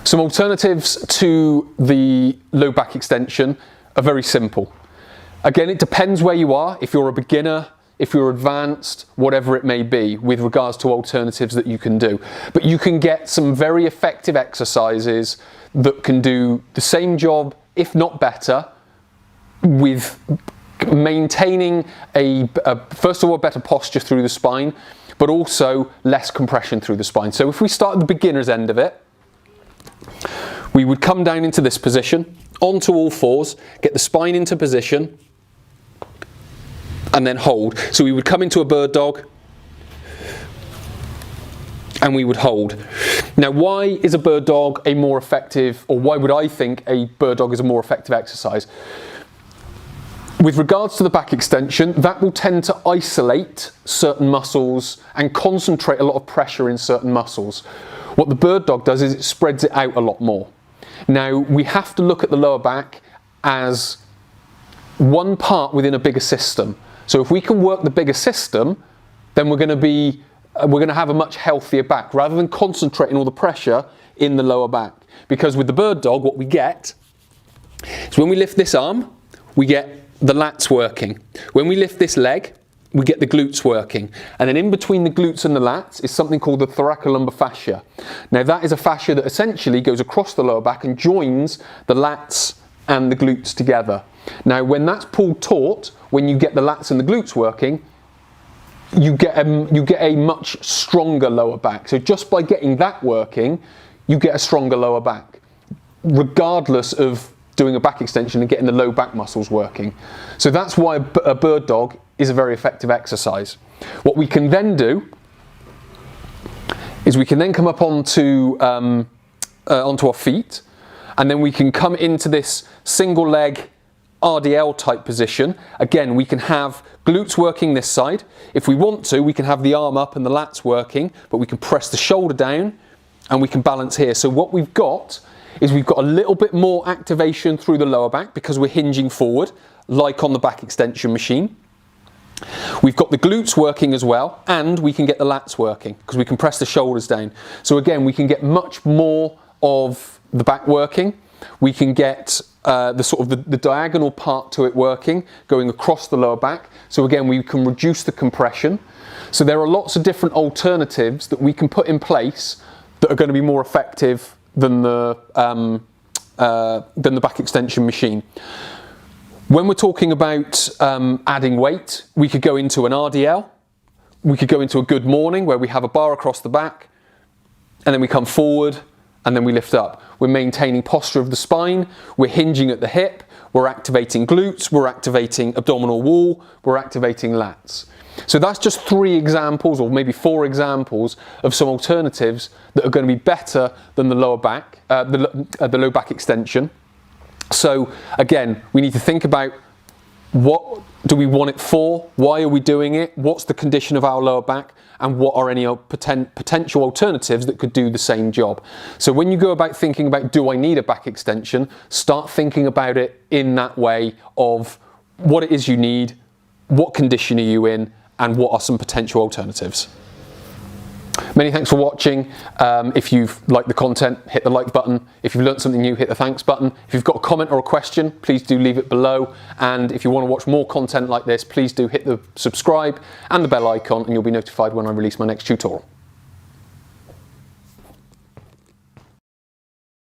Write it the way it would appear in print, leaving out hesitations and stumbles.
Some alternatives to the low back extension are very simple. Again, it depends where you are, if you're a beginner, if you're advanced, whatever it may be, with regards to alternatives that you can do. But you can get some very effective exercises that can do the same job, if not better, with maintaining first of all, better posture through the spine, but also less compression through the spine. So if we start at the beginner's end of it, we would come down into this position, onto all fours, get the spine into position, and then hold. So we would come into a bird dog, and we would hold. Now, why is a bird dog a more effective, or why would I think a bird dog is a more effective exercise? With regards to the back extension, that will tend to isolate certain muscles and concentrate a lot of pressure in certain muscles. What the bird dog does is it spreads it out a lot more. Now, we have to look at the lower back as one part within a bigger system. So if we can work the bigger system, then we're going to have a much healthier back, rather than concentrating all the pressure in the lower back. Because with the bird dog, what we get is when we lift this arm, we get the lats working. When we lift this leg, we get the glutes working. And then in between the glutes and the lats is something called the thoracolumbar fascia. Now, that is a fascia that essentially goes across the lower back and joins the lats and the glutes together. Now, when that's pulled taut, when you get the lats and the glutes working, you get a much stronger lower back. So just by getting that working, you get a stronger lower back, regardless of doing a back extension and getting the low back muscles working. So that's why a bird dog is a very effective exercise. What we can then do is we can then come up onto our feet, and then we can come into this single leg RDL type position. Again, we can have glutes working this side. If we want to, we can have the arm up and the lats working, but we can press the shoulder down and we can balance here. So what we've got is we've got a little bit more activation through the lower back because we're hinging forward, like on the back extension machine. We've got the glutes working as well, and we can get the lats working because we can press the shoulders down. So again, we can get much more of the back working. We can get the diagonal part to it working, going across the lower back. So again, we can reduce the compression. So there are lots of different alternatives that we can put in place that are going to be more effective than the back extension machine. When we're talking about adding weight, we could go into an RDL. We could go into a good morning where we have a bar across the back, and then we come forward, and then we lift up. We're maintaining posture of the spine, we're hinging at the hip, we're activating glutes, we're activating abdominal wall, we're activating lats. So that's just 3 examples, or maybe 4 examples of some alternatives that are going to be better than the lower back, the low back extension. So again, we need to think about what do we want it for, why are we doing it, what's the condition of our lower back, and what are any potential alternatives that could do the same job. So when you go about thinking about, do I need a back extension, start thinking about it in that way of what it is you need, what condition are you in, and what are some potential alternatives. Many thanks for watching. If you've liked the content, hit the like button. If you've learned something new, hit the thanks button. If you've got a comment or a question, please do leave it below. And if you want to watch more content like this, please do hit the subscribe and the bell icon, and you'll be notified when I release my next tutorial.